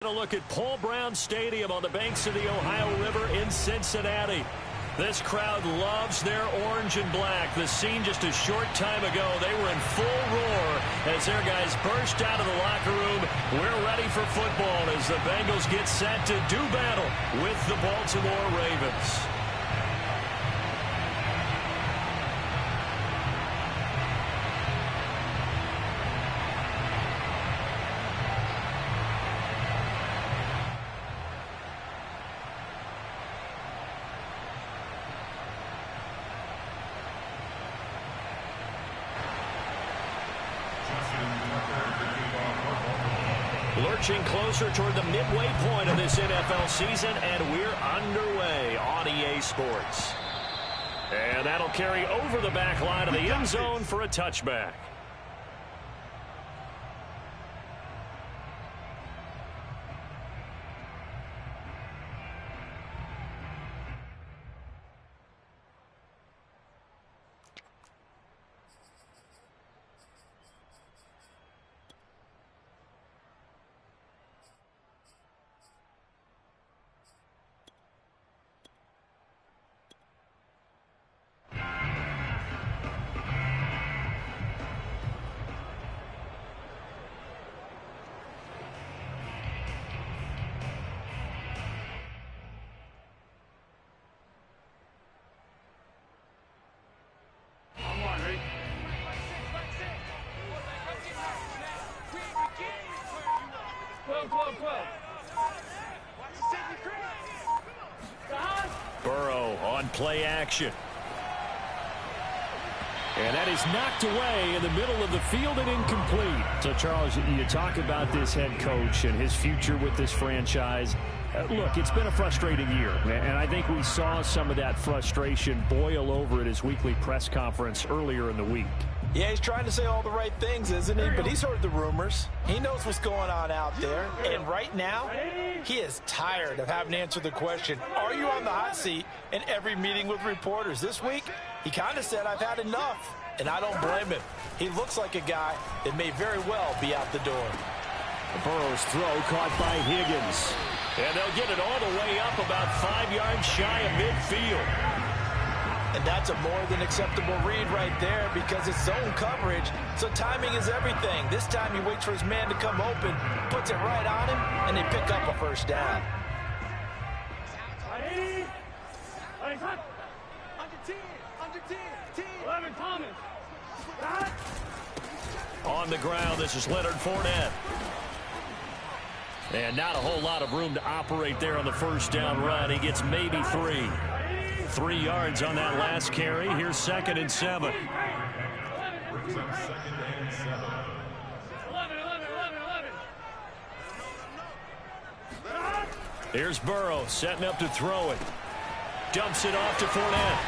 A look at Paul Brown Stadium on the banks of the Ohio River in Cincinnati. This crowd loves their orange and black. The scene just a short time ago, they were in full roar as their guys burst out of the locker room. We're ready for football as the Bengals get set to do battle with the Baltimore Ravens. Lurching closer toward the midway point of this NFL season, and we're underway on EA Sports. And that'll carry over the back line of the end zone for a touchback. Burrow on play action. And that is knocked away in the middle of the field and incomplete. So, Charles, you talk about this head coach and his future with this franchise. Look, it's been a frustrating year, and I think we saw some of that frustration boil over at his weekly press conference earlier in the week. Yeah, he's trying to say all the right things, isn't he? But he's heard the rumors. He knows what's going on out there. And right now, he is tired of having to answer the question, are you on the hot seat, in every meeting with reporters. This week, he kind of said, I've had enough. And I don't blame him. He looks like a guy that may very well be out the door. Burrow's throw caught by Higgins. And they'll get it all the way up about 5 yards shy of midfield. And that's a more than acceptable read right there because it's zone coverage, so timing is everything. This time he waits for his man to come open, puts it right on him, and they pick up a first down. On the ground, this is Leonard Fournette. And not a whole lot of room to operate there on the first down run. He gets maybe 3. 3 yards on that last carry. Here's 2nd and 7. Here's Burrow setting up to throw it. Dumps it off to Fournette.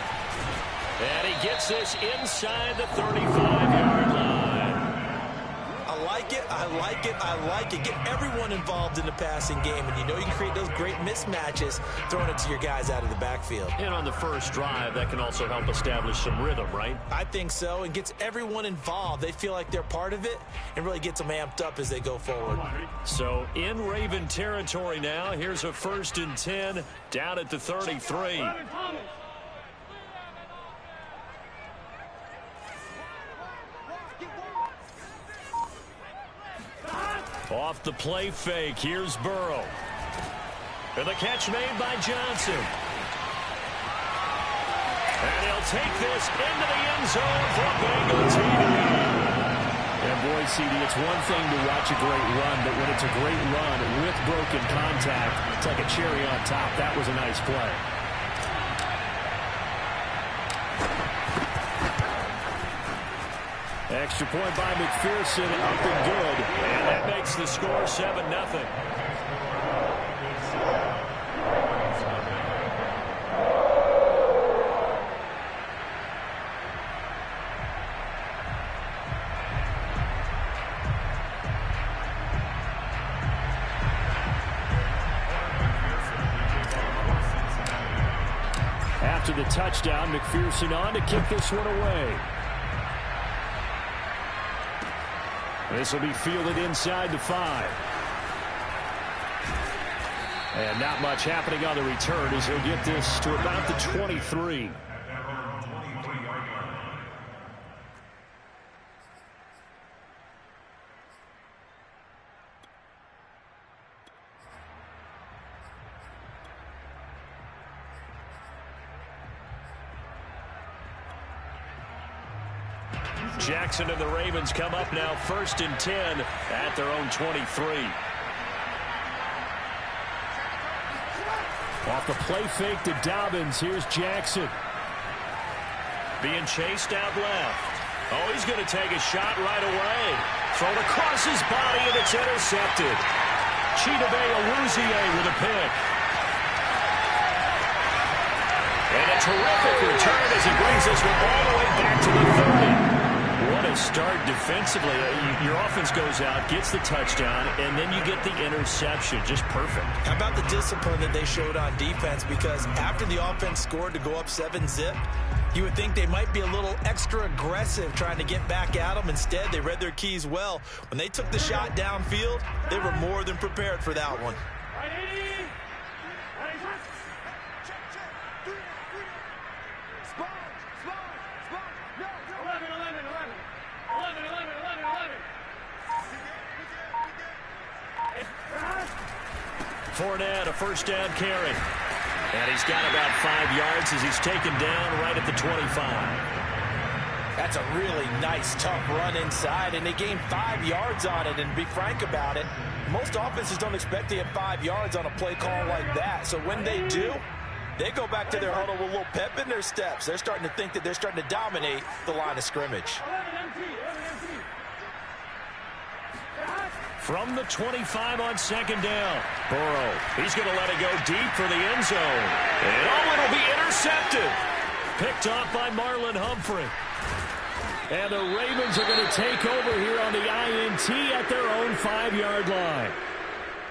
And he gets this inside the 35-yard line. I like it, I like it, I like it. Get everyone involved in the passing game, and you know you can create those great mismatches throwing it to your guys out of the backfield. And on the first drive, that can also help establish some rhythm, right? I think so, and gets everyone involved. They feel like they're part of it and really gets them amped up as they go forward. So in Raven territory now, here's a 1st and 10 down at the 33. Off the play fake, here's Burrow. And the catch made by Johnson. And he'll take this into the end zone for Bengal TV. And boy, CD, it's one thing to watch a great run, but when it's a great run with broken contact, it's like a cherry on top. That was a nice play. Extra point by McPherson, up and good. And that makes the score 7-0. After the touchdown, McPherson on to kick this one away. This will be fielded inside the 5. And not much happening on the return as he'll get this to about the 23. Jackson and the Ravens come up now 1st and 10 at their own 23. Off the play fake to Dobbins. Here's Jackson. Being chased out left. Oh, he's going to take a shot right away. Thrown across his body, and it's intercepted. Chidobe Awuzie with a pick. And a terrific return as he brings this one all the way back to the 30. What a start defensively. Your offense goes out, gets the touchdown, and then you get the interception. Just perfect. How about the discipline that they showed on defense? Because after the offense scored to go up 7-zip, you would think they might be a little extra aggressive trying to get back at them. Instead, they read their keys well. When they took the shot downfield, they were more than prepared for that one. Fournette, a first down carry. And he's got about 5 yards as he's taken down right at the 25. That's a really nice, tough run inside, and they gained 5 yards on it. And to be frank about it, most offenses don't expect to get 5 yards on a play call like that. So when they do, they go back to their huddle with a little pep in their steps. They're starting to think that they're starting to dominate the line of scrimmage. From the 25 on 2nd down. Burrow, he's going to let it go deep for the end zone. And it'll be intercepted. Picked off by Marlon Humphrey. And the Ravens are going to take over here on the INT at their own 5-yard line.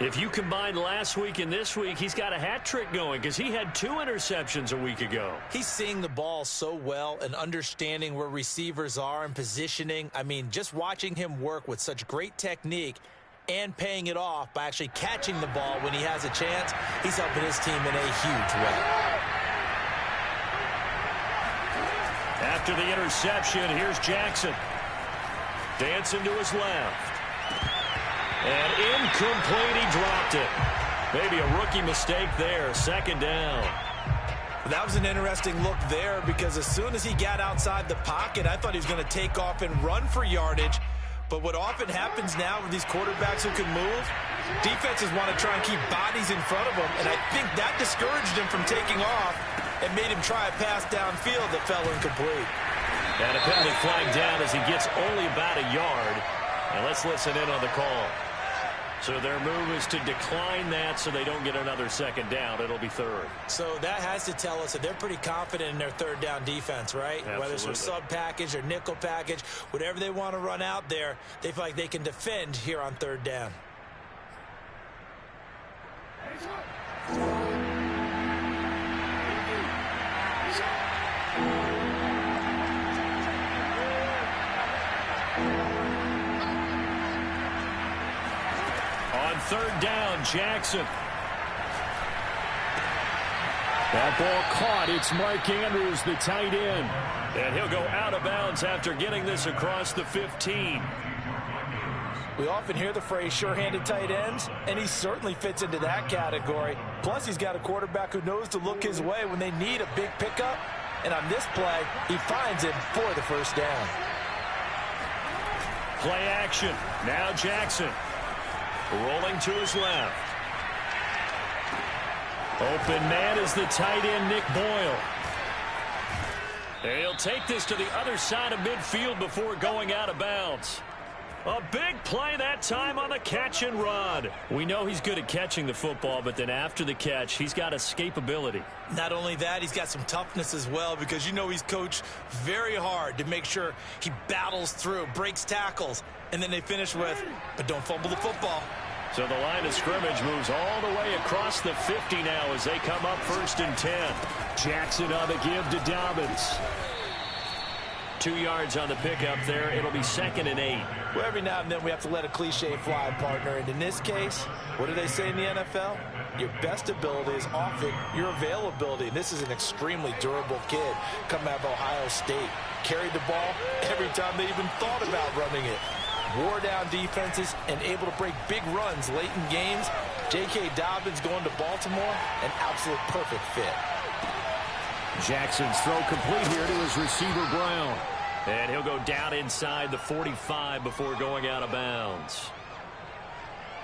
If you combine last week and this week, he's got a hat trick going because he had 2 interceptions a week ago. He's seeing the ball so well and understanding where receivers are and positioning. I mean, just watching him work with such great technique and paying it off by actually catching the ball when he has a chance, he's helping his team in a huge way. After the interception, here's Jackson. Dancing to his left. And incomplete, he dropped it. Maybe a rookie mistake there, 2nd down. That was an interesting look there because as soon as he got outside the pocket, I thought he was going to take off and run for yardage. But what often happens now with these quarterbacks who can move, defenses want to try and keep bodies in front of them, and I think that discouraged him from taking off and made him try a pass downfield that fell incomplete. And a penalty flag down as he gets only about a yard. And let's listen in on the call. So their move is to decline that so they don't get another 2nd down. It'll be 3rd. So that has to tell us that they're pretty confident in their 3rd down defense, right? Absolutely. Whether it's a sub package or nickel package, whatever they want to run out there, they feel like they can defend here on 3rd down. On 3rd down, Jackson. That ball caught. It's Mark Andrews, the tight end. And he'll go out of bounds after getting this across the 15. We often hear the phrase sure-handed tight ends, and he certainly fits into that category. Plus, he's got a quarterback who knows to look his way when they need a big pickup. And on this play, he finds him for the 1st down. Play action. Now Jackson. Rolling to his left. Open man is the tight end, Nick Boyle. He'll take this to the other side of midfield before going out of bounds. A big play that time on the catch and run. We know he's good at catching the football, but then after the catch, he's got escapability. Not only that, he's got some toughness as well because you know he's coached very hard to make sure he battles through, breaks tackles, and then they finish with, but don't fumble the football. So the line of scrimmage moves all the way across the 50 now as they come up 1st and 10. Jackson on the give to Dobbins. 2 yards on the pickup there. It'll be 2nd and 8. Well, every now and then we have to let a cliche fly, partner. And in this case, what do they say in the NFL? Your best ability is often your availability. And this is an extremely durable kid coming out of Ohio State. Carried the ball every time they even thought about running it. Wore down defenses and able to break big runs late in games. J.K. Dobbins going to Baltimore, an absolute perfect fit. Jackson's throw complete here to his receiver, Brown. And he'll go down inside the 45 before going out of bounds.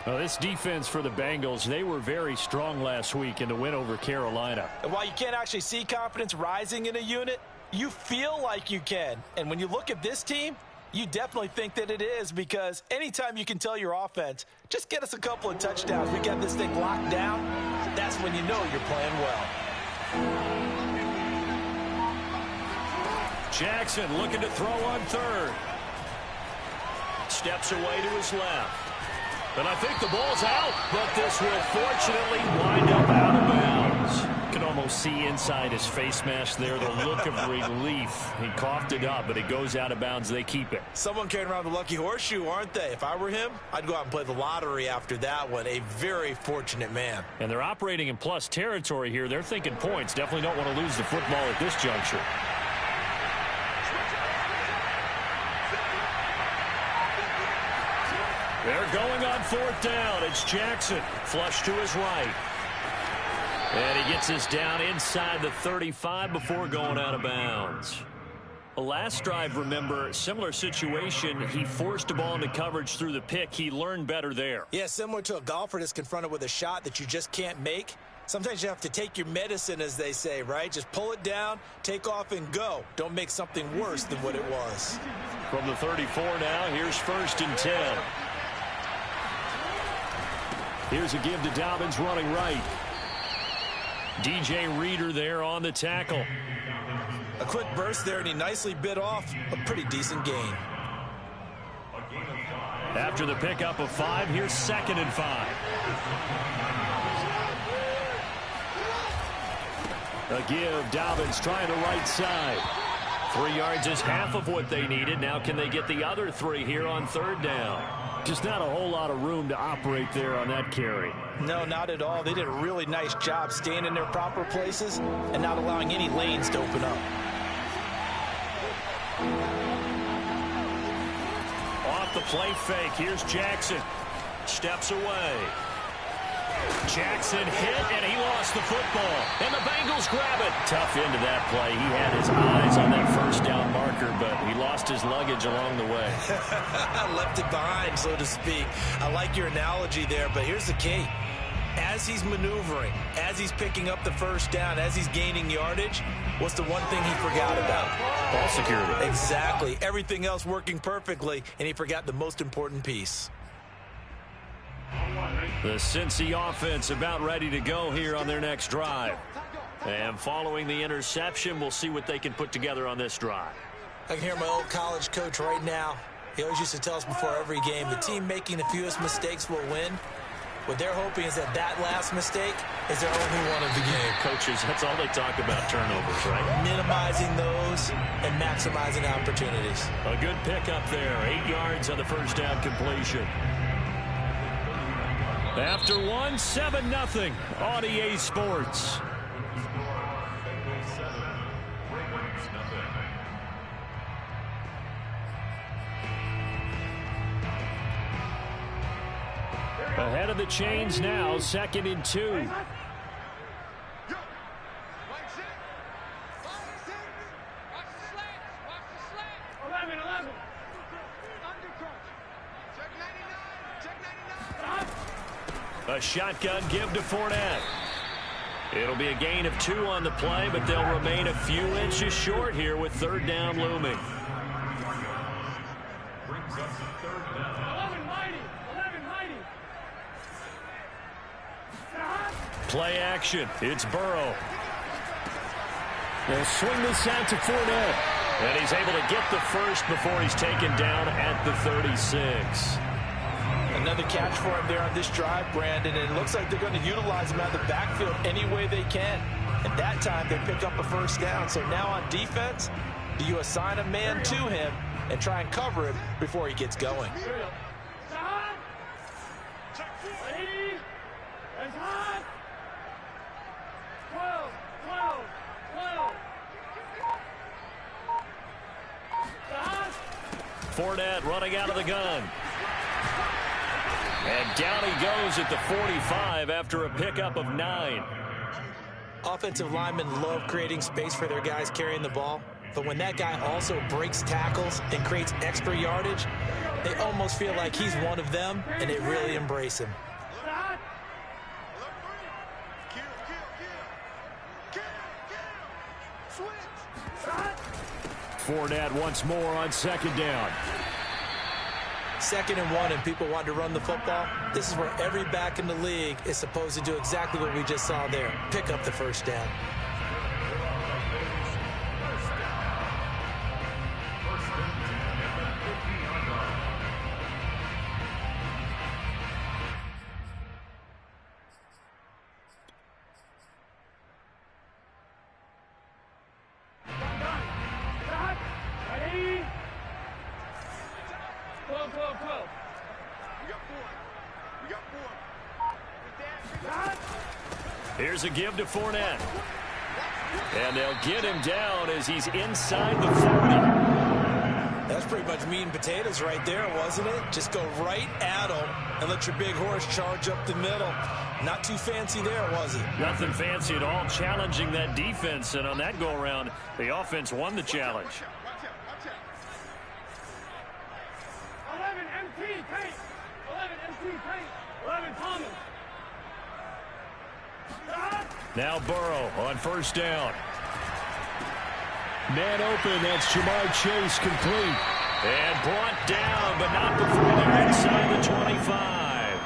Well, this defense for the Bengals, they were very strong last week in the win over Carolina. And while you can't actually see confidence rising in a unit, you feel like you can. And when you look at this team, you definitely think that it is, because anytime you can tell your offense, just get us a couple of touchdowns, we got this thing locked down, that's when you know you're playing well. Jackson looking to throw on 3rd. Steps away to his left. And I think the ball's out, but this will fortunately wind up out of bounds. You can almost see inside his face mask there the look of relief. He coughed it up, but it goes out of bounds. They keep it. Someone carrying around the lucky horseshoe, aren't they? If I were him, I'd go out and play the lottery after that one. A very fortunate man. And they're operating in plus territory here. They're thinking points. Definitely don't want to lose the football at this juncture. They're going on 4th down. It's Jackson. Flush to his right. And he gets us down inside the 35 before going out of bounds. The last drive, remember, similar situation. He forced the ball into coverage through the pick. He learned better there. Yeah, similar to a golfer that's confronted with a shot that you just can't make. Sometimes you have to take your medicine, as they say, right? Just pull it down, take off, and go. Don't make something worse than what it was. From the 34 now, here's 1st and 10. Here's a give to Dobbins running right. DJ Reader there on the tackle. A quick burst there, and he nicely bit off a pretty decent gain. After the pickup of 5, here's 2nd and 5. A give, Dobbins trying the right side. 3 yards is half of what they needed. Now can they get the other 3 here on 3rd down? Just not a whole lot of room to operate there on that carry. No, not at all. They did a really nice job staying in their proper places and not allowing any lanes to open up. Off the play fake, here's Jackson. Steps away. Jackson hit, and he lost the football. And the Bengals grab it. Tough into that play. He had his eyes on that 1st down marker, but he lost his luggage along the way. Left it behind, so to speak. I like your analogy there, but here's the key. As he's maneuvering, as he's picking up the 1st down, as he's gaining yardage, what's the one thing he forgot about? Ball security. Exactly. Everything else working perfectly, and he forgot the most important piece. The Cincy offense about ready to go here on their next drive. And following the interception, we'll see what they can put together on this drive. I can hear my old college coach right now. He always used to tell us before every game, the team making the fewest mistakes will win. What they're hoping is that that last mistake is their only one of the game. Coaches, that's all they talk about, turnovers, right? Minimizing those and maximizing opportunities. A good pickup there. 8 yards on the 1st down completion. After 7-0 on EA Sports. Ahead of the chains now, 2nd and 2. A shotgun give to Fournette. It'll be a gain of 2 on the play, but they'll remain a few inches short here with 3rd down looming. Play action. It's Burrow. They'll swing this out to Fournette. And he's able to get the 1st before he's taken down at the 36. Another catch for him there on this drive, Brandon, and it looks like they're going to utilize him out of the backfield any way they can. And that time they pick up a 1st down. So now on defense, Do you assign a man to him and try and cover him before he gets going? Fournette running out of the gun. And down he goes at the 45 after a pickup of 9. Offensive linemen love creating space for their guys carrying the ball, but when that guy also breaks tackles and creates extra yardage, they almost feel like he's one of them, and they really embrace him. Fournette once more on second down. 2nd and 1 and people want to run the football. This is where every back in the league is supposed to do exactly what we just saw there. Pick up the first down. Here's a give to Fournette. And they'll get him down as he's inside the 40. That's pretty much meat and potatoes right there, wasn't it? Just go right at him and let your big horse charge up the middle. Not too fancy there, was it? Nothing fancy at all, challenging that defense. And on that go-around, the offense won the challenge. 11 MT, paint. 11 MT, paint. 11 Thomas. Now Burrow on first down. Man open, that's Jamar Chase, complete. And brought down, but not before they're inside the 25.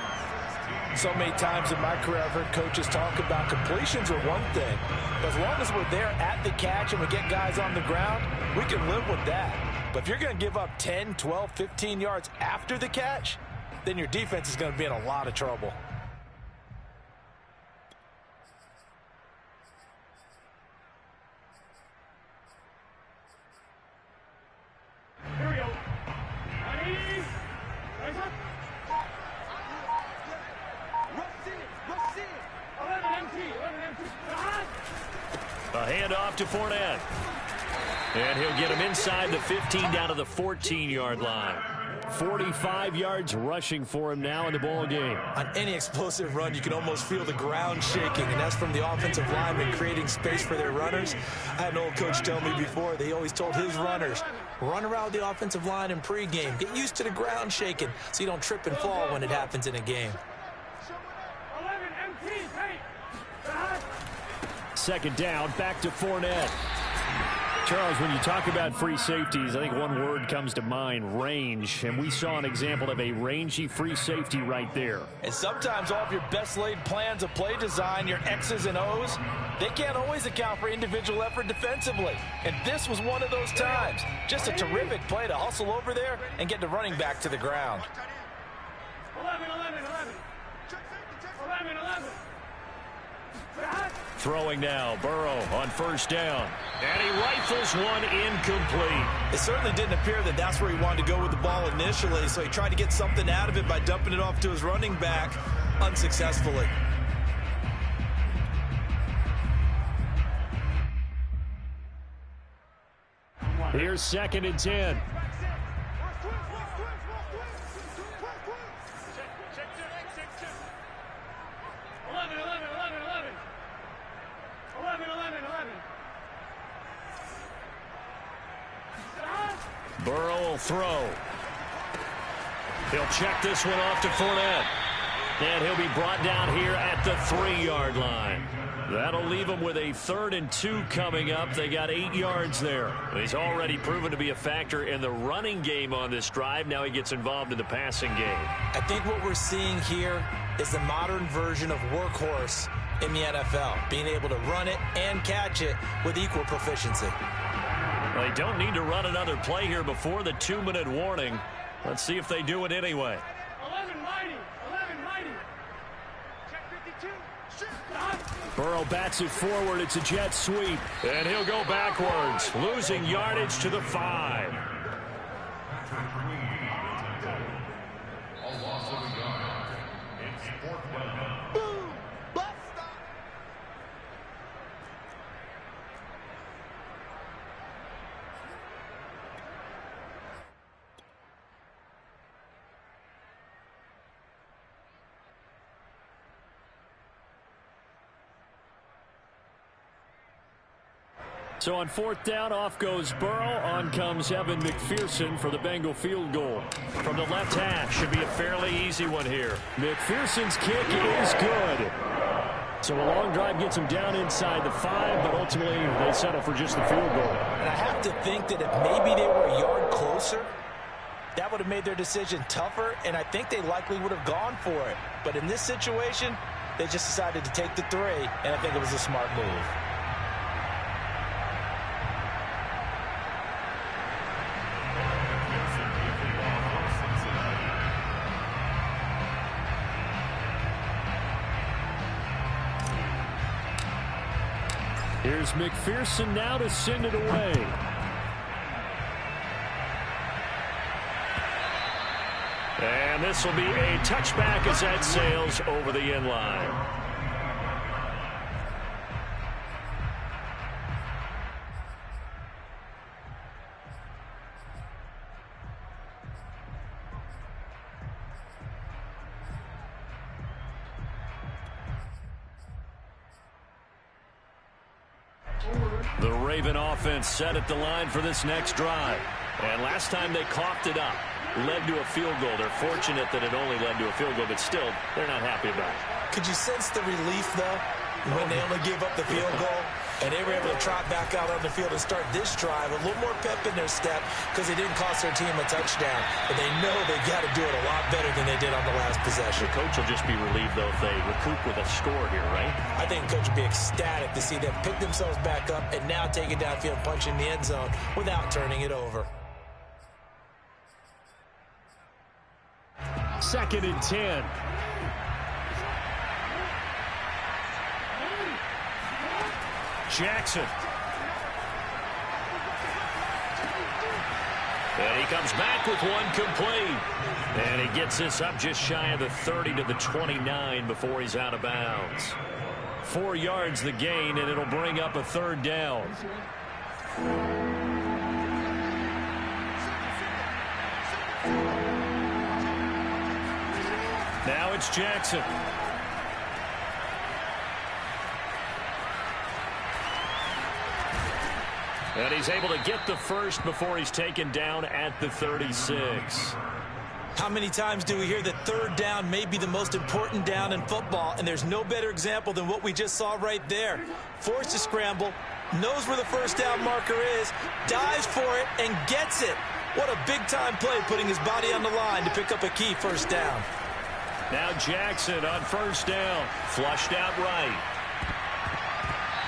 So many times in my career, I've heard coaches talk about completions are one thing. But as long as we're there at the catch and we get guys on the ground, we can live with that. But if you're going to give up 10, 12, 15 yards after the catch, then your defense is going to be in a lot of trouble. A handoff to Fournette. And he'll get him inside the 15 down to the 14-yard line. 45 yards rushing for him now in the ball game. On any explosive run, you can almost feel the ground shaking, and that's from the offensive linemen creating space for their runners. I had an old coach tell me before, they always told his runners, run around the offensive line in pregame. Get used to the ground shaking so you don't trip and fall when it happens in a game. 11 MT, paint. Second down, back to Fournette. Charles, when you talk about free safeties, I think one word comes to mind, range. And we saw an example of a rangy free safety right there. And sometimes all of your best laid plans of play design, your X's and O's, they can't always account for individual effort defensively. And this was one of those times. Just a terrific play to hustle over there and get the running back to the ground. 11, 11, 11. 11, 11. Throwing now, Burrow on first down. And he rifles one incomplete. It certainly didn't appear that that's where he wanted to go with the ball initially, so he tried to get something out of it by dumping it off to his running back unsuccessfully. Here's 2nd and 10. Burrow will throw. He'll check this one off to Fournette. And he'll be brought down here at the 3-yard line. That'll leave him with a 3rd and 2 coming up. They got 8 yards there. He's already proven to be a factor in the running game on this drive. Now he gets involved in the passing game. I think what we're seeing here is the modern version of workhorse in the NFL, being able to run it and catch it with equal proficiency. Well, they don't need to run another play here before the 2-minute warning. Let's see if they do it anyway. 11 mighty. 11 mighty. Check 52. Burrow bats it forward. It's a jet sweep. And he'll go backwards, losing yardage to the 5. So on 4th down, off goes Burrow. On comes Evan McPherson for the Bengal field goal. From the left hash, should be a fairly easy one here. McPherson's kick is good. So a long drive gets him down inside the 5, but ultimately they settle for just the field goal. And I have to think that if maybe they were a yard closer, that would have made their decision tougher, and I think they likely would have gone for it. But in this situation, they just decided to take the 3, and I think it was a smart move. Here's McPherson now to send it away. And this will be a touchback as that sails over the end line. The Raven offense set at the line for this next drive. And last time they coughed it up, led to a field goal. They're fortunate that it only led to a field goal, but still, they're not happy about it. Could you sense the relief, though, when they only gave up the field goal? And they were able to trot back out on the field and start this drive. A little more pep in their step because they didn't cost their team a touchdown. But they know they got to do it a lot better than they did on the last possession. The coach will just be relieved, though, if they recoup with a score here, right? I think the coach will be ecstatic to see them pick themselves back up and now take it downfield, punch in the end zone without turning it over. 2nd and 10. Jackson. And he comes back with one complete. And he gets this up just shy of the 30 to the 29 before he's out of bounds. 4 yards the gain, and it'll bring up a 3rd down. Now it's Jackson. And he's able to get the first before he's taken down at the 36. How many times do we hear that 3rd down may be the most important down in football, and there's no better example than what we just saw right there. Forced to scramble, knows where the 1st down marker is, dives for it, and gets it. What a big-time play, putting his body on the line to pick up a key 1st down. Now Jackson on 1st down, flushed out right.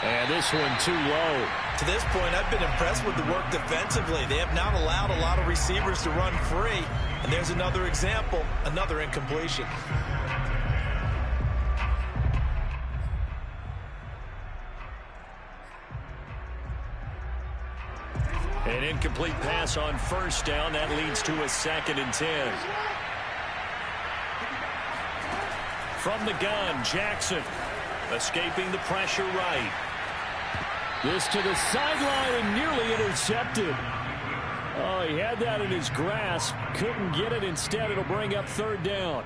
And this one too low. To this point, I've been impressed with the work defensively. They have not allowed a lot of receivers to run free. And there's another example, another incompletion. An incomplete pass on 1st down. That leads to a 2nd and 10. From the gun, Jackson escaping the pressure right. This to the sideline and nearly intercepted. Oh, he had that in his grasp. Couldn't get it. Instead, it'll bring up 3rd down.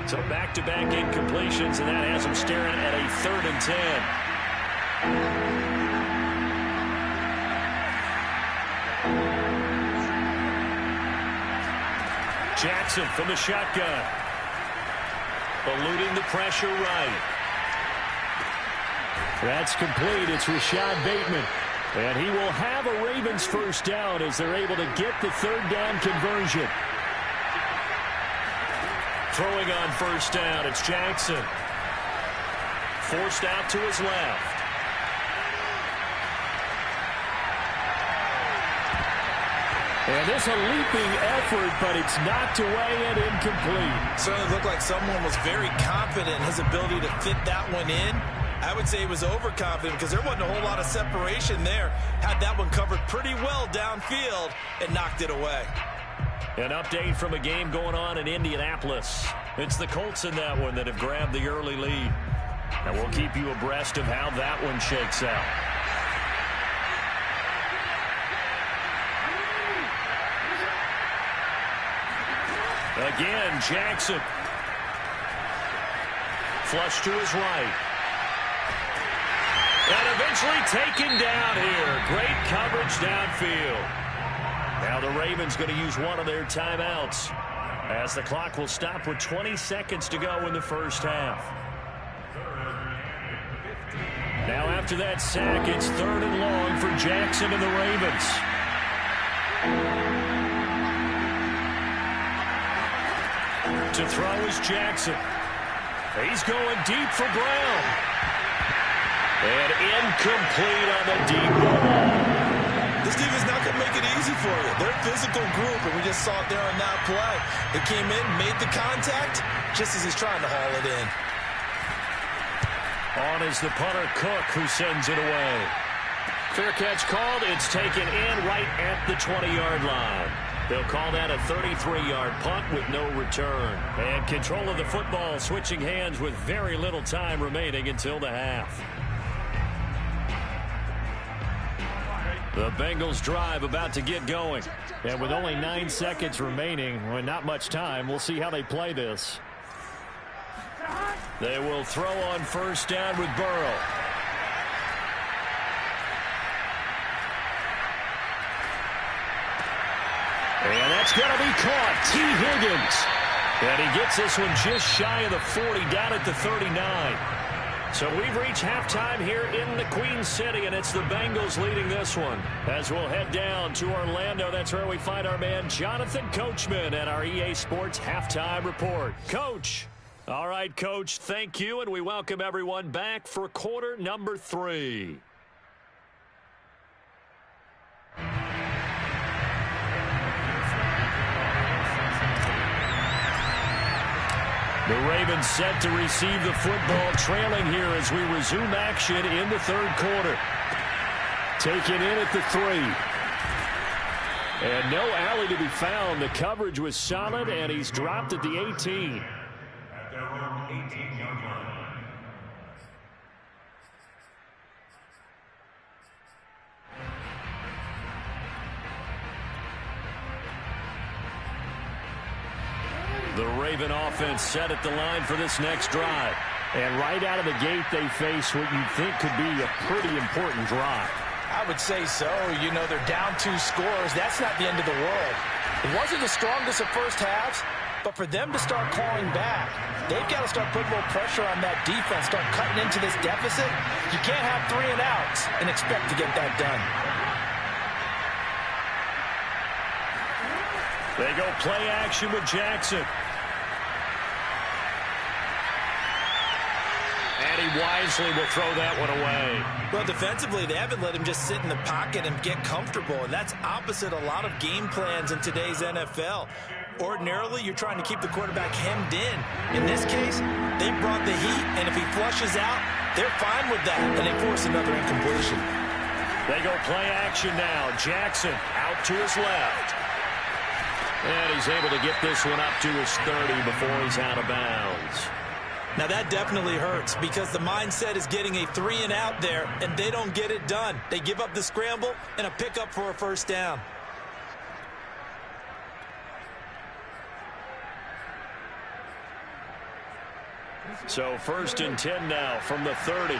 So back-to-back incompletions, and that has him staring at a 3rd and 10. Jackson from the shotgun. Eluding the pressure right. That's complete. It's Rashad Bateman. And he will have a Ravens 1st down as they're able to get the 3rd down conversion. Throwing on first down, it's Jackson. Forced out to his left. And there's a leaping effort, but it's knocked away and incomplete. Certainly looked like someone was very confident in his ability to fit that one in. I would say he was overconfident because there wasn't a whole lot of separation there. Had that one covered pretty well downfield and knocked it away. An update from a game going on in Indianapolis. It's the Colts in that one that have grabbed the early lead. And we'll keep you abreast of how that one shakes out. Again, Jackson. Flush to his right. And eventually taken down here. Great coverage downfield. Now the Ravens going to use one of their timeouts, as the clock will stop with 20 seconds to go in the first half. Now after that sack, it's 3rd and long for Jackson and the Ravens. To throw is Jackson. He's going deep for Brown. And incomplete on the deep ball. This team is not going to make it easy for you. They're a physical group, and we just saw it there on that play. They came in, made the contact, just as he's trying to haul it in. On is the punter, Cook, who sends it away. Fair catch called. It's taken in right at the 20-yard line. They'll call that a 33-yard punt with no return. And control of the football switching hands with very little time remaining until the half. The Bengals drive about to get going. And with only 9 seconds remaining, with not much time, we'll see how they play this. They will throw on first down with Burrow. And that's going to be caught. T. Higgins. And he gets this one just shy of the 40, down at the 39. So we've reached halftime here in the Queen City, and it's the Bengals leading this one. As we'll head down to Orlando, that's where we find our man Jonathan Coachman at our EA Sports Halftime Report. Coach. All right, Coach, thank you, and we welcome everyone back for quarter number 3. The Ravens set to receive the football, trailing here as we resume action in the 3rd quarter. Taken in at the 3. And no alley to be found. The coverage was solid, and he's dropped at the 18. At their own 18-yard line. The Raven offense set at the line for this next drive. And right out of the gate, they face what you'd think could be a pretty important drive. I would say so. You know, they're down 2 scores. That's not the end of the world. It wasn't the strongest of first halves, but for them to start clawing back, they've got to start putting a little pressure on that defense, start cutting into this deficit. You can't have 3 and outs and expect to get that done. They go play action with Jackson. And he wisely will throw that one away. Well, defensively, they haven't let him just sit in the pocket and get comfortable, and that's opposite a lot of game plans in today's NFL. Ordinarily, you're trying to keep the quarterback hemmed in. In this case, they brought the heat, and if he flushes out, they're fine with that, and they force another incompletion. They go play action now. Jackson out to his left. And he's able to get this one up to his 30 before he's out of bounds. Now that definitely hurts because the mindset is getting a 3 and out there, and they don't get it done. They give up the scramble and a pickup for a first down. So 1st and 10 now from the 30.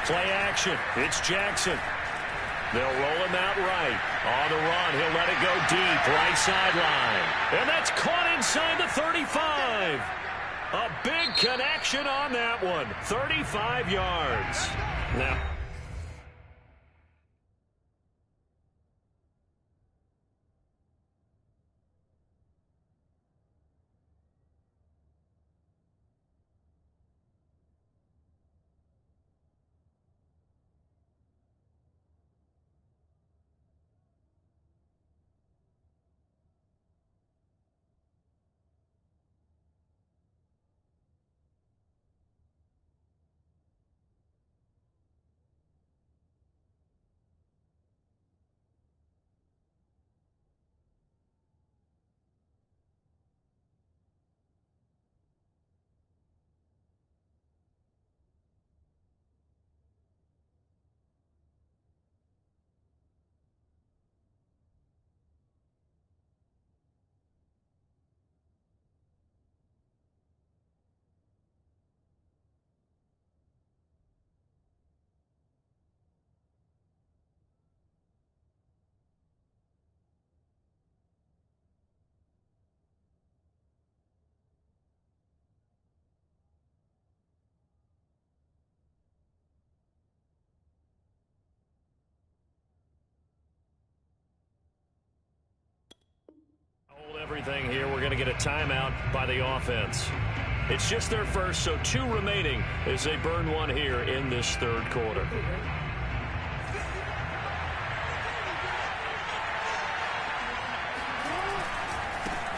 Play action. It's Jackson. They'll roll him out right. On the run, he'll let it go deep, right sideline. And that's caught inside the 35. A big connection on that one. 35 yards. Now, Everything here, we're going to get a timeout by the offense. It's just their first, so 2 remaining as they burn one here in this third quarter.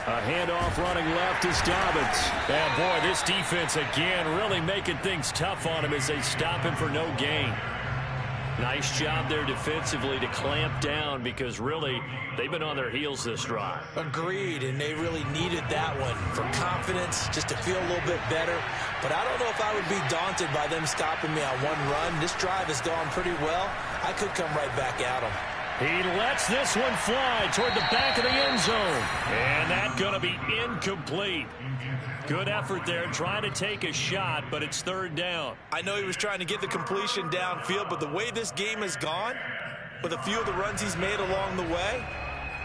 A handoff running left is Dobbins. And boy, this defense again really making things tough on him as they stop him for no gain. Nice job there defensively to clamp down because really they've been on their heels this drive. Agreed, and they really needed that one for confidence, just to feel a little bit better. But I don't know if I would be daunted by them stopping me on one run. This drive has gone pretty well. I could come right back at them. He lets this one fly toward the back of the end zone. And that's going to be incomplete. Good effort there, trying to take a shot, but it's third down. I know he was trying to get the completion downfield, but the way this game has gone, with a few of the runs he's made along the way,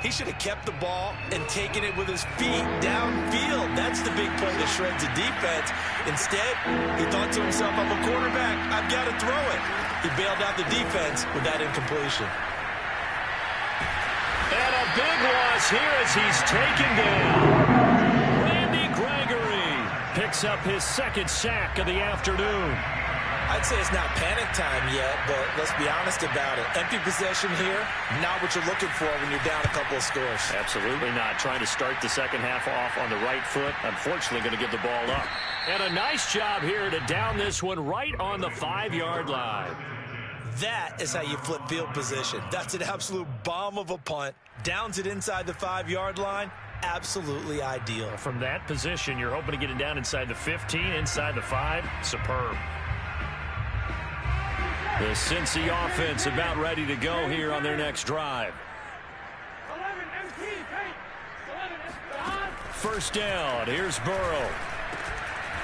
he should have kept the ball and taken it with his feet downfield. That's the big play that shreds the defense. Instead, he thought to himself, I'm a quarterback, I've got to throw it. He bailed out the defense with that incompletion. And a big loss here as he's taken down. Picks up his second sack of the afternoon. I'd say it's not panic time yet, but let's be honest about it. Empty possession here, not what you're looking for when you're down a couple of scores. Absolutely not. Trying to start the second half off on the right foot. Unfortunately, going to give the ball up. And a nice job here to down this one right on the 5-yard line. That is how you flip field position. That's an absolute bomb of a punt. Downs it inside the 5-yard line. Absolutely ideal. From that position, you're hoping to get it down inside the 15, inside the 5. Superb. The Cincy offense about ready to go here on their next drive. 11 MT, take. 11 First down. Here's Burrow.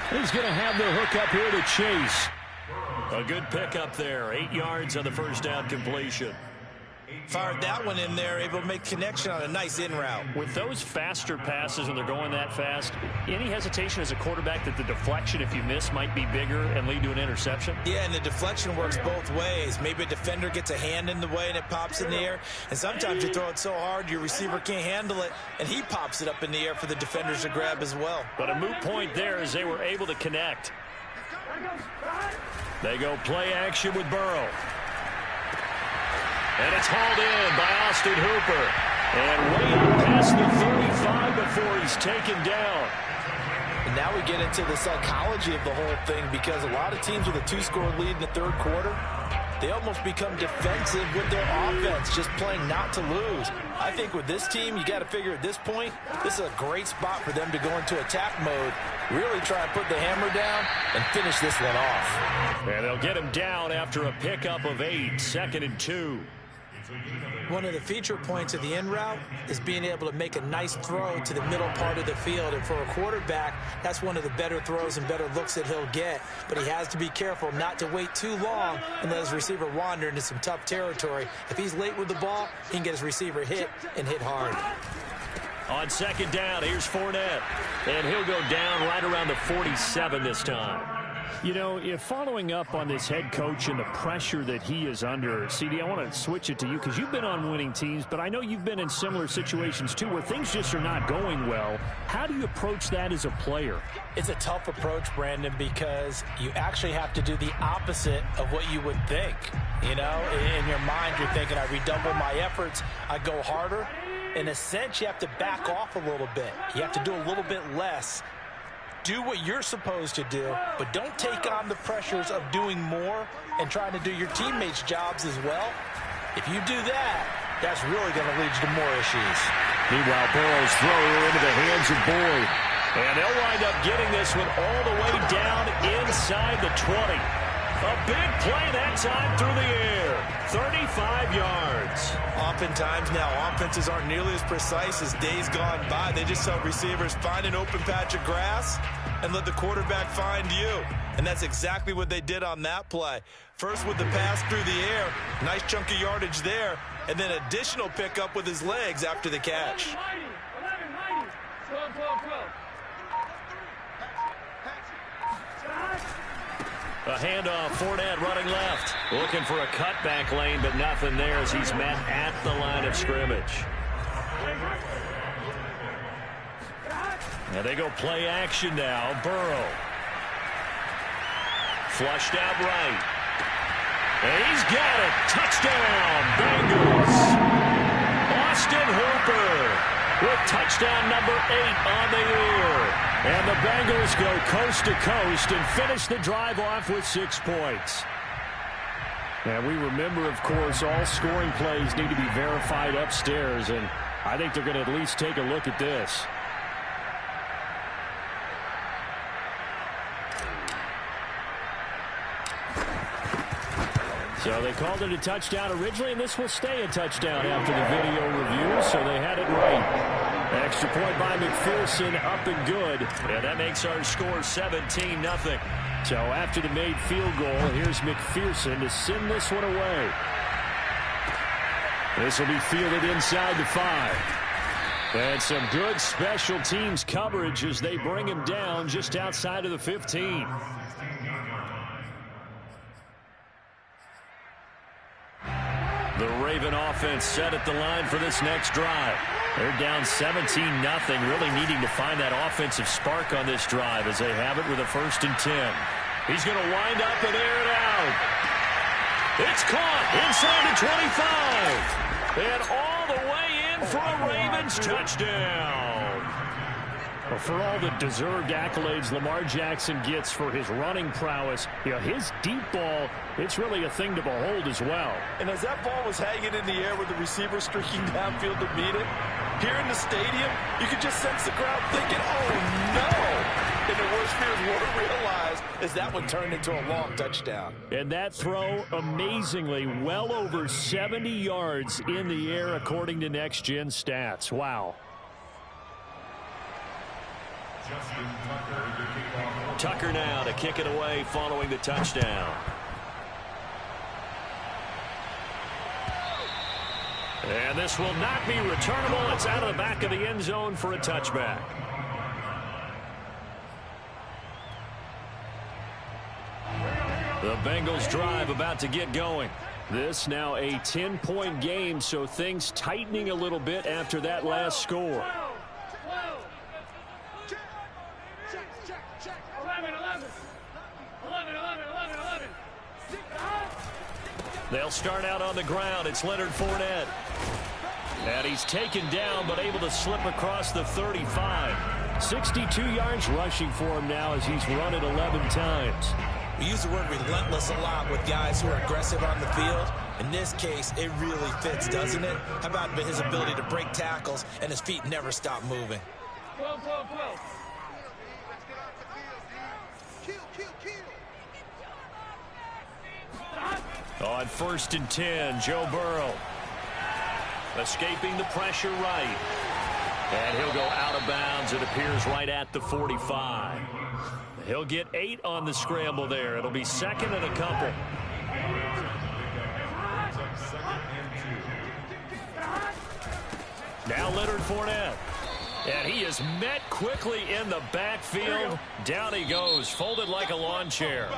He's going to have the hook up here to Chase. A good pickup there. 8 yards on the first down completion. Fired that one in there, able to make connection on a nice in route. With those faster passes when they're going that fast, any hesitation as a quarterback that the deflection, if you miss, might be bigger and lead to an interception? Yeah, and the deflection works both ways. Maybe a defender gets a hand in the way and it pops in the air. And sometimes you throw it so hard your receiver can't handle it, and he pops it up in the air for the defenders to grab as well. But a moot point there as they were able to connect. They go play action with Burrow. And it's hauled in by Austin Hooper. And way up past the 35 before he's taken down. And now we get into the psychology of the whole thing, because a lot of teams with a 2-score lead in the third quarter, they almost become defensive with their offense, just playing not to lose. I think with this team, you got to figure at this point, this is a great spot for them to go into attack mode, really try and put the hammer down and finish this one off. And they'll get him down after a pickup of 8, 2nd and 2. One of the feature points of the in route is being able to make a nice throw to the middle part of the field. And for a quarterback, that's one of the better throws and better looks that he'll get. But he has to be careful not to wait too long and let his receiver wander into some tough territory. If he's late with the ball, he can get his receiver hit and hit hard. On second down, here's Fournette. And he'll go down right around the 47 this time. You know, if following up on this head coach and the pressure that he is under, CD, I want to switch it to you because you've been on winning teams, but I know you've been in similar situations too where things just are not going well. How do you approach that as a player? It's a tough approach, Brandon, because you actually have to do the opposite of what you would think. You know, in your mind, you're thinking, I redouble my efforts, I go harder. In a sense, you have to back off a little bit. You have to do a little bit less. Do what you're supposed to do, but don't take on the pressures of doing more and trying to do your teammates' jobs as well. If you do that, that's really going to lead you to more issues. Meanwhile, Burrow's throw into the hands of Boyd. And they'll wind up getting this one all the way down inside the 20. A big play that time through the air. 35 yards. Oftentimes now, offenses aren't nearly as precise as days gone by. They just saw receivers find an open patch of grass and let the quarterback find you. And that's exactly what they did on that play. First with the pass through the air, nice chunk of yardage there, and then additional pickup with his legs after the catch. 11-90. 12-12-12. A handoff, Fournette running left. Looking for a cutback lane, but nothing there as he's met at the line of scrimmage. And they go play action now. Burrow. Flushed out right. And he's got it. Touchdown, Bengals. Austin Hooper with touchdown number 8 on the year. And the Bengals go coast to coast and finish the drive off with 6 points. And we remember, of course, all scoring plays need to be verified upstairs, and I think they're going to at least take a look at this. So they called it a touchdown originally, and this will stay a touchdown after the video review, so they had it right. Extra point by McPherson, up and good. And that makes our score 17-0. So after the made field goal, here's McPherson to send this one away. This will be fielded inside the 5. And some good special teams coverage as they bring him down just outside of the 15. The Raven offense set at the line for this next drive. They're down 17-0, really needing to find that offensive spark on this drive as they have it with a 1st and 10. He's going to wind up and air it out. It's caught inside the 25. And all the way in for a Ravens touchdown. Well, for all the deserved accolades Lamar Jackson gets for his running prowess, his deep ball, it's really a thing to behold as well. And as that ball was hanging in the air with the receiver streaking downfield to meet it, here in the stadium, you could just sense the crowd thinking, oh, no. And the worst fears were realized as that one turned into a long touchdown. And that throw, amazingly, well over 70 yards in the air, according to Next Gen Stats. Wow. Tucker now to kick it away following the touchdown. And this will not be returnable. It's out of the back of the end zone for a touchback. The Bengals drive about to get going. This now a 10-point game, so things tightening a little bit after that last score. 11. They'll start out on the ground. It's Leonard Fournette. And he's taken down, but able to slip across the 35. 62 yards rushing for him now as he's run it 11 times. We use the word relentless a lot with guys who are aggressive on the field. In this case, it really fits, doesn't it? How about his ability to break tackles and his feet never stop moving? 12. On 1st and 10, Joe Burrow. Escaping the pressure right. And he'll go out of bounds. It appears right at the 45. He'll get 8 on the scramble there. It'll be 2nd and a couple. Now Leonard Fournette. And he is met quickly in the backfield. Down he goes, folded like a lawn chair.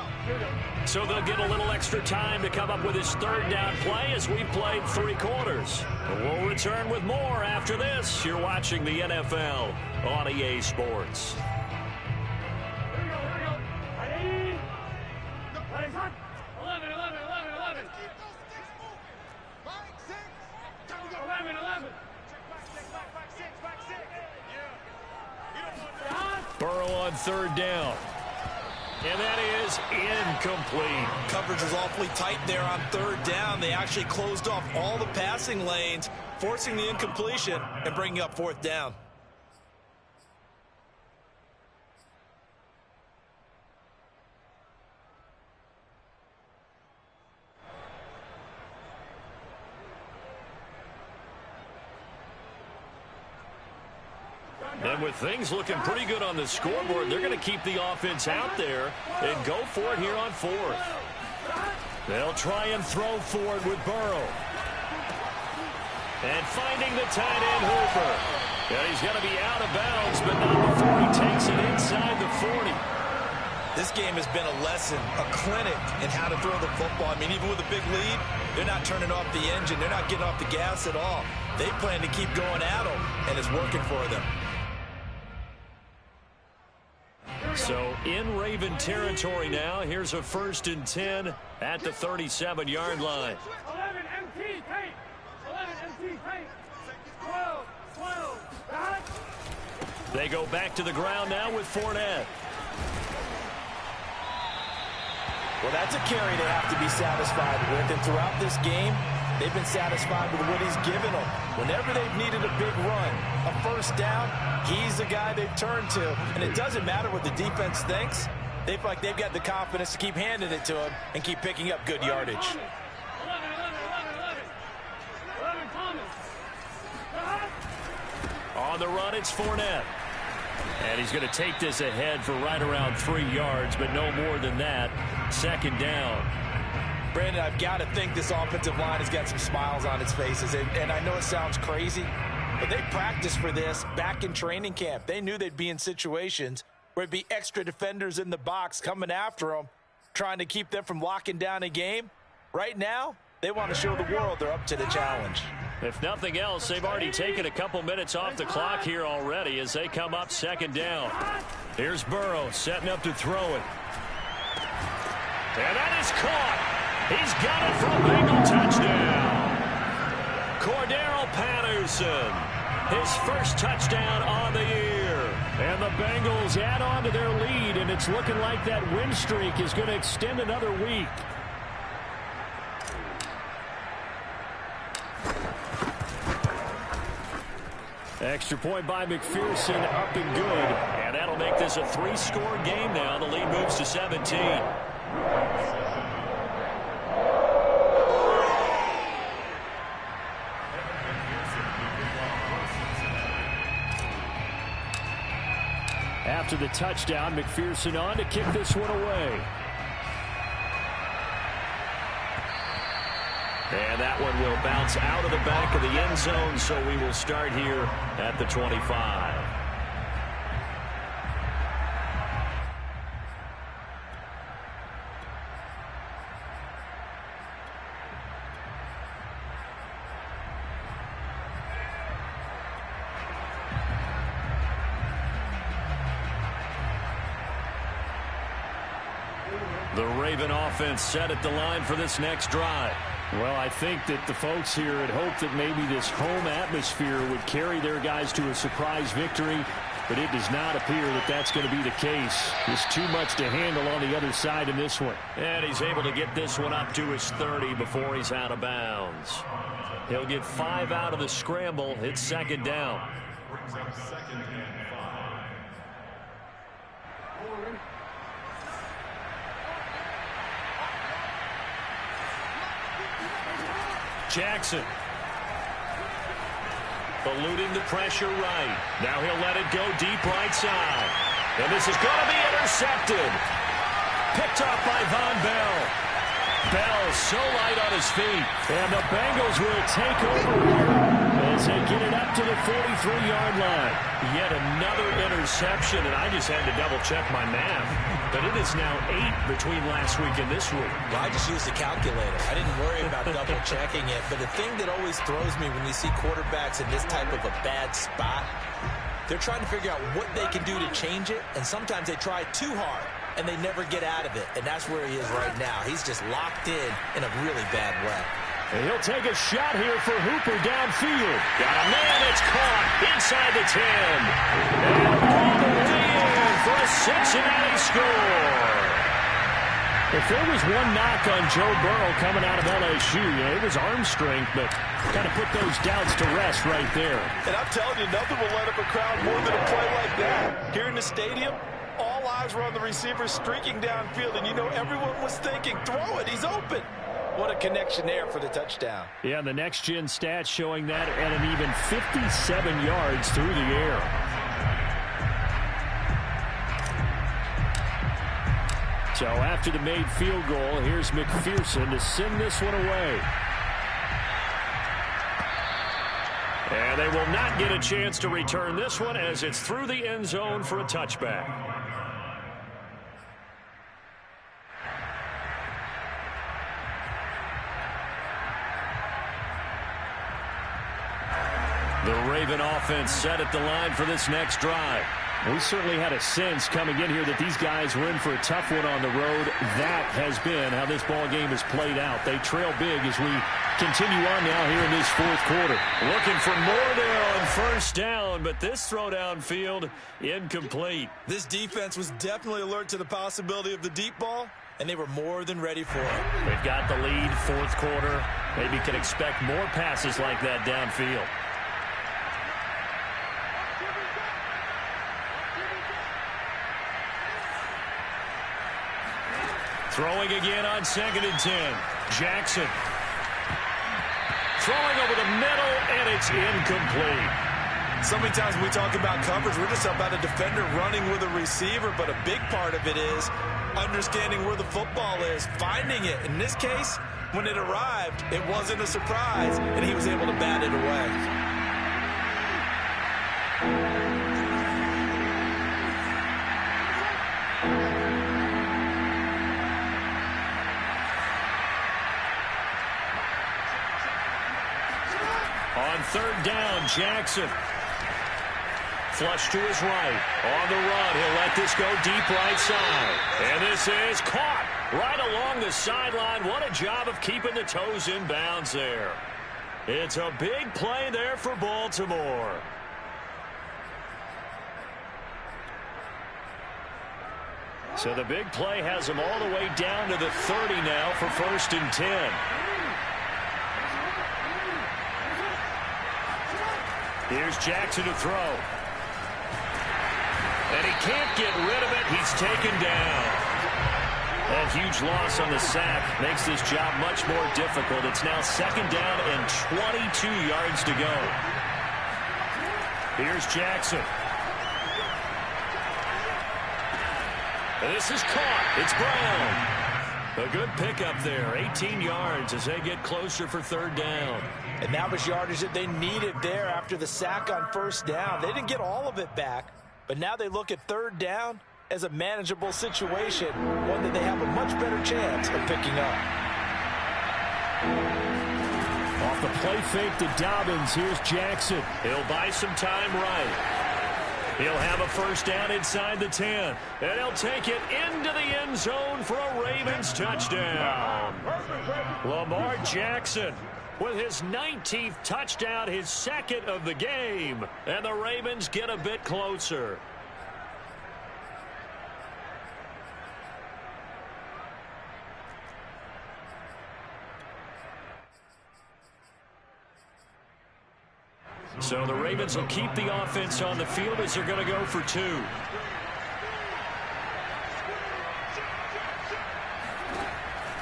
So they'll get a little extra time to come up with his 3rd down play as we've played 3 quarters. We'll return with more after this. You're watching the NFL on EA Sports. Burrow on 3rd down. And that is incomplete. Coverage was awfully tight there on 3rd down. They actually closed off all the passing lanes, forcing the incompletion and bringing up 4th down. And with things looking pretty good on the scoreboard, they're going to keep the offense out there and go for it here on 4th. They'll try and throw forward with Burrow. And finding the tight end, Hooper. And he's going to be out of bounds, but not before he takes it inside the 40. This game has been a lesson, a clinic in how to throw the football. I mean, even with a big lead, they're not turning off the engine. They're not getting off the gas at all. They plan to keep going at them, and it's working for them. So in Raven territory now. Here's a 1st and 10 at the 37-yard line. 11 MT tape. 11 MT tape. 12. Dot. They go back to the ground now with Fournette. Well, that's a carry they have to be satisfied with. And throughout this game, they've been satisfied with what he's given them. Whenever they've needed a big run, a 1st down, he's the guy they've turned to. And it doesn't matter what the defense thinks. They feel like they've got the confidence to keep handing it to him and keep picking up good yardage. 11 Thomas. Dot. On the run, it's Fournette. And he's going to take this ahead for right around 3 yards, but no more than that. 2nd down. Brandon, I've got to think this offensive line has got some smiles on its faces. And I know it sounds crazy, but they practiced for this back in training camp. They knew they'd be in situations where it'd be extra defenders in the box coming after them, trying to keep them from locking down a game. Right now, they want to show the world they're up to the challenge. If nothing else, they've already taken a couple minutes off the clock here already as they come up 2nd down. Here's Burrow setting up to throw it. And that is caught. He's got it for a Bengal touchdown. Cordero Patterson, his 1st touchdown on the year. And the Bengals add on to their lead, and it's looking like that win streak is going to extend another week. Extra point by McPherson, up and good. And that'll make this a 3-score game now. The lead moves to 17. After the touchdown, McPherson on to kick this one away. And that one will bounce out of the back of the end zone, so we will start here at the 25. The Raven offense set at the line for this next drive. Well, I think that the folks here had hoped that maybe this home atmosphere would carry their guys to a surprise victory, but it does not appear that that's going to be the case. There's too much to handle on the other side in this one. And he's able to get this one up to his 30 before he's out of bounds. He'll get 5 out of the scramble. It's 2nd down. Brings up 2nd and 5. Jackson. Eluding the pressure right. Now he'll let it go deep right side. And this is going to be intercepted. Picked off by Von Bell. Bell so light on his feet. And the Bengals will take over here as they get it up to the 43-yard line. Yet another interception, and I just had to double-check my math. But it is now 8 between last week and this week. Well, I just used a calculator. I didn't worry about double-checking it. But the thing that always throws me when you see quarterbacks in this type of a bad spot, they're trying to figure out what they can do to change it. And sometimes they try too hard, and they never get out of it. And that's where he is right now. He's just locked in a really bad way. And he'll take a shot here for Hooper downfield. Got a man, it's caught inside the 10. And all the way in for a Cincinnati score. If there was one knock on Joe Burrow coming out of LSU, it was arm strength, but kind of put those doubts to rest right there. And I'm telling you, nothing will light up a crowd more than a play like that. Here in the stadium, all eyes were on the receiver streaking downfield, and you know everyone was thinking, throw it, he's open. What a connection there for the touchdown. Yeah, the next-gen stats showing that at an even 57 yards through the air. So after the made field goal, here's McPherson to send this one away. And they will not get a chance to return this one as it's through the end zone for a touchback. The Raven offense set at the line for this next drive. We certainly had a sense coming in here that these guys were in for a tough one on the road. That has been how this ball game has played out. They trail big as we continue on now here in this fourth quarter. Looking for more there on first down, but this throw downfield incomplete. This defense was definitely alert to the possibility of the deep ball, and they were more than ready for it. They've got the lead, fourth quarter. Maybe can expect more passes like that downfield. Throwing again on 2nd and 10. Jackson. Throwing over the middle, and it's incomplete. So many times when we talk about coverage, we're just about a defender running with a receiver, but a big part of it is understanding where the football is, finding it. In this case, when it arrived, it wasn't a surprise, and he was able to bat it away. On 3rd down, Jackson. Flush to his right. On the run, he'll let this go deep right side. And this is caught right along the sideline. What a job of keeping the toes in bounds there. It's a big play there for Baltimore. So the big play has them all the way down to the 30 now for 1st and 10. Here's Jackson to throw. And he can't get rid of it. He's taken down. That huge loss on the sack makes this job much more difficult. It's now 2nd down and 22 yards to go. Here's Jackson. And this is caught. It's Brown. A good pickup there. 18 yards as they get closer for 3rd down. And that was yardage that they needed there after the sack on 1st down. They didn't get all of it back, but now they look at 3rd down as a manageable situation, one that they have a much better chance of picking up. Off the play fake to Dobbins, here's Jackson. He'll buy some time right. He'll have a 1st down inside the 10. And he'll take it into the end zone for a Ravens touchdown. Lamar Jackson with his 19th touchdown, his 2nd of the game. And the Ravens get a bit closer. So the Ravens will keep the offense on the field as they're going to go for 2.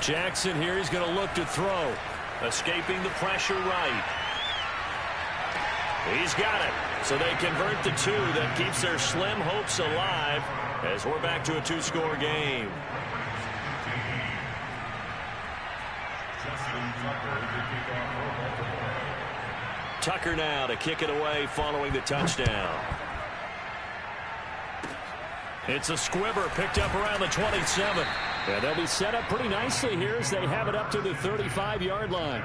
Jackson here, he's going to look to throw. Escaping the pressure right. He's got it. So they convert the 2. That keeps their slim hopes alive as we're back to a 2-score game. Tucker now to kick it away following the touchdown. It's a squibber picked up around the 27. Yeah, they'll be set up pretty nicely here as they have it up to the 35-yard line.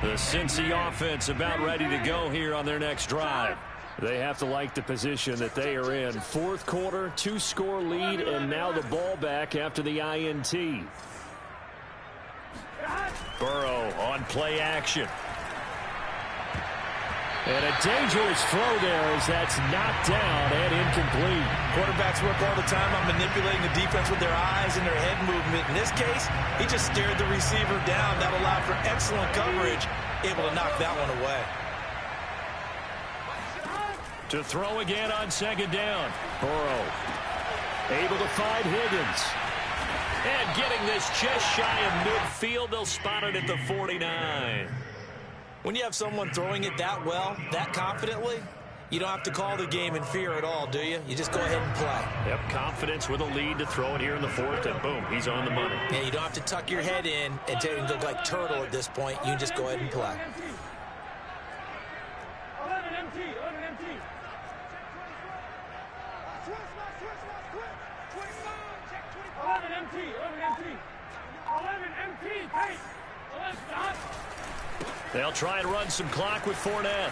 The Cincy offense about ready to go here on their next drive. They have to like the position that they are in. 4th quarter, 2-score lead, and now the ball back after the INT. Burrow on play action. And a dangerous throw there as that's knocked down and incomplete. Quarterbacks work all the time on manipulating the defense with their eyes and their head movement. In this case, he just stared the receiver down. That allowed for excellent coverage, able to knock that one away. To throw again on 2nd down. Burrow able to find Higgins. And getting this just shy of midfield, they'll spot it at the 49. When you have someone throwing it that well, that confidently, you don't have to call the game in fear at all, do you? You just go ahead and play. Yep, confidence with a lead to throw it here in the 4th, and boom, he's on the money. Yeah, you don't have to tuck your head in and look like turtle at this point. You just go ahead and play. 11 MT, 11 MT. 11 MT, 11 MT. 11 MT, take. 11 stop. They'll try and run some clock with Fournette.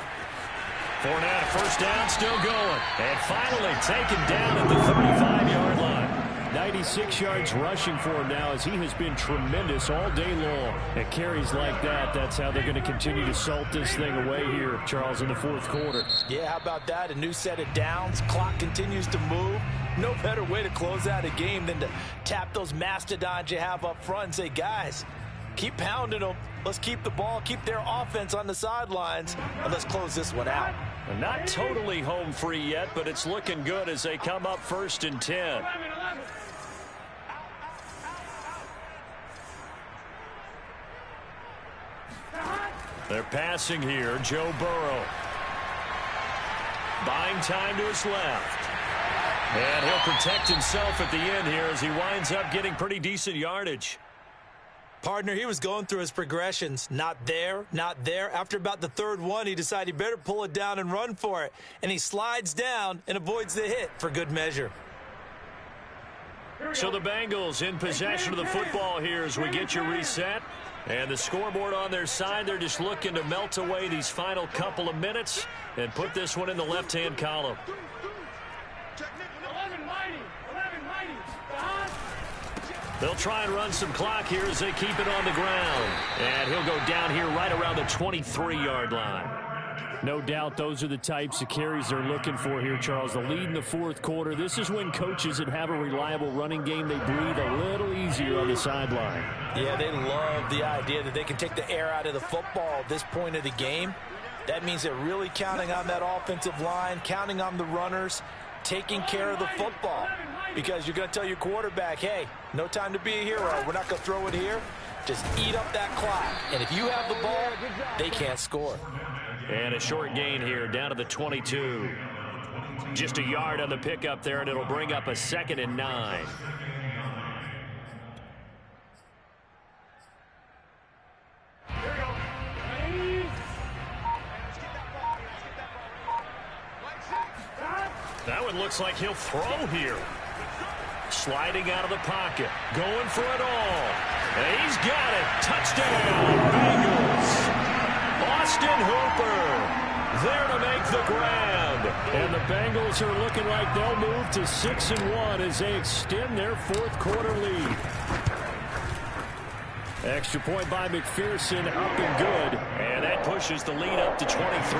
Fournette, first down, still going. And finally taken down at the 35-yard line. 96 yards rushing for him now as he has been tremendous all day long. At carries like that, that's how they're going to continue to salt this thing away here, Charles, in the fourth quarter. Yeah, how about that? A new set of downs. Clock continues to move. No better way to close out a game than to tap those mastodons you have up front and say, guys, keep pounding them. Let's keep the ball, keep their offense on the sidelines, and let's close this one out. Not totally home free yet, but it's looking good as they come up 1st and 10. 11. They're passing here. Joe Burrow. Buying time to his left. And he'll protect himself at the end here as he winds up getting pretty decent yardage. Partner, he was going through his progressions. Not there, not there. After about the third one, he decided he better pull it down and run for it. And he slides down and avoids the hit for good measure. So the Bengals in possession of the football here as we get you reset. And the scoreboard on their side, they're just looking to melt away these final couple of minutes and put this one in the left-hand column. 11 mighty. 11 mighty. They'll try and run some clock here as they keep it on the ground. And he'll go down here right around the 23-yard line. No doubt those are the types of carries they're looking for here, Charles. The lead in the fourth quarter. This is when coaches that have a reliable running game, they breathe a little easier on the sideline. Yeah, they love the idea that they can take the air out of the football at this point of the game. That means they're really counting on that offensive line, counting on the runners, taking care of the football. Because you're going to tell your quarterback, hey, no time to be a hero. We're not going to throw it here. Just eat up that clock. And if you have the ball, they can't score. And a short gain here down to the 22. Just a yard on the pickup there, and it'll bring up a 2nd and 9. That one looks like he'll throw here. Sliding out of the pocket. Going for it all. And he's got it. Touchdown, Bengals. Austin Hooper there to make the grab. And the Bengals are looking like they'll move to 6-1 as they extend their fourth quarter lead. Extra point by McPherson, up and good. And that pushes the lead up to 23.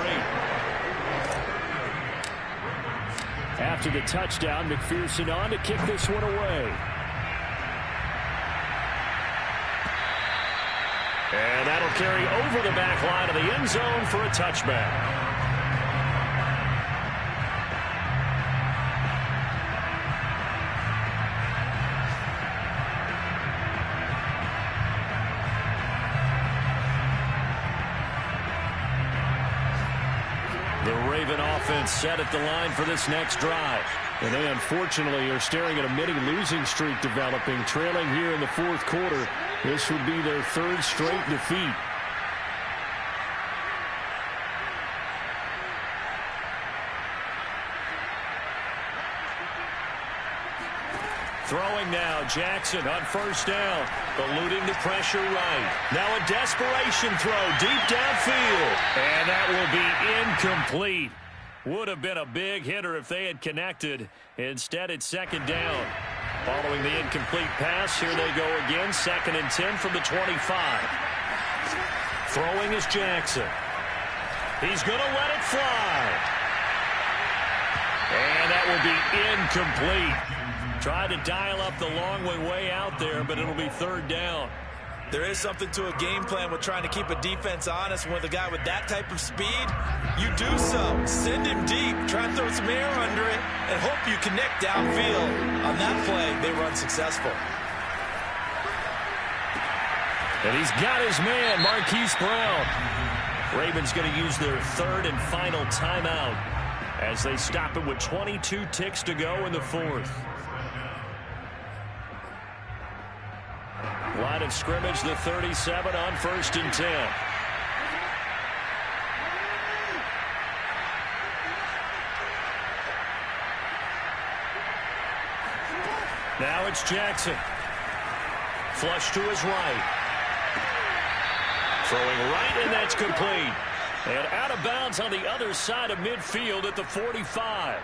After the touchdown, McPherson on to kick this one away. And that'll carry over the back line of the end zone for a touchback. The Raven offense set at the line for this next drive. And they unfortunately are staring at a mini losing streak developing, trailing here in the fourth quarter. This would be their third straight defeat. Throwing now, Jackson on first down, eluding the pressure right. Now a desperation throw deep downfield, and that will be incomplete. Would have been a big hitter if they had connected. Instead, it's 2nd down. Following the incomplete pass, here they go again, 2nd and 10 from the 25. Throwing is Jackson. He's going to let it fly. And that will be incomplete. Tried to dial up the long way out there, but it'll be 3rd down. There is something to a game plan with trying to keep a defense honest. With a guy with that type of speed, you do so. Send him deep. Try and throw some air under it and hope you connect downfield. On that play, they run successful. And he's got his man, Marquise Brown. Ravens going to use their 3rd and final timeout as they stop it with 22 ticks to go in the 4th. Line of scrimmage, the 37 on 1st and 10. Now it's Jackson. Flush to his right. Throwing right, and that's complete. And out of bounds on the other side of midfield at the 45.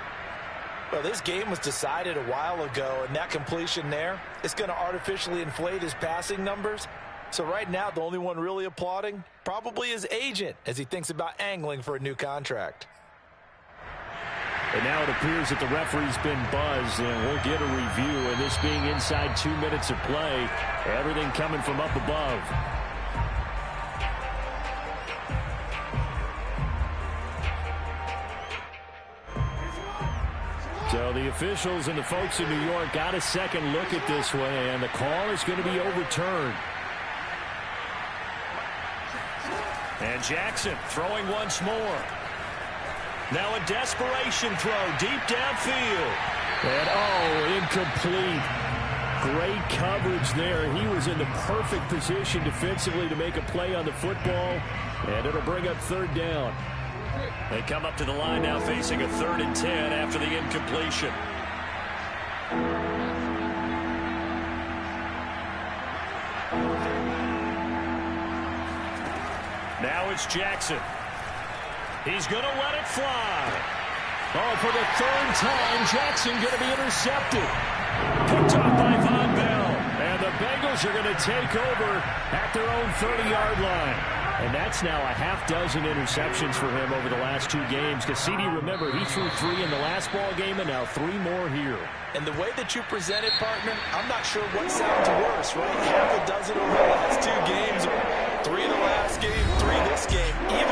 Well, this game was decided a while ago, and that completion there is going to artificially inflate his passing numbers. So right now, the only one really applauding probably his agent as he thinks about angling for a new contract. And now it appears that the referee's been buzzed, and we'll get a review. And this being inside 2 minutes of play, everything coming from up above. So the officials and the folks in New York got a second look at this one, and the call is going to be overturned. And Jackson throwing once more. Now a desperation throw deep downfield. And, incomplete. Great coverage there. He was in the perfect position defensively to make a play on the football, and it'll bring up third down. They come up to the line now facing a 3rd and 10 after the incompletion. Now it's Jackson. He's going to let it fly. Oh, for the 3rd time, Jackson going to be intercepted. Picked off by Von Bell. And the Bengals are going to take over at their own 30-yard line. And that's now a half dozen interceptions for him over the last 2 games. Because, CD, remember, he threw 3 in the last ball game and now 3 more here. And the way that you present it, partner, I'm not sure what sounds worse, right? Half a dozen over the last 2 games, or 3 in the last game, 3 this game. Either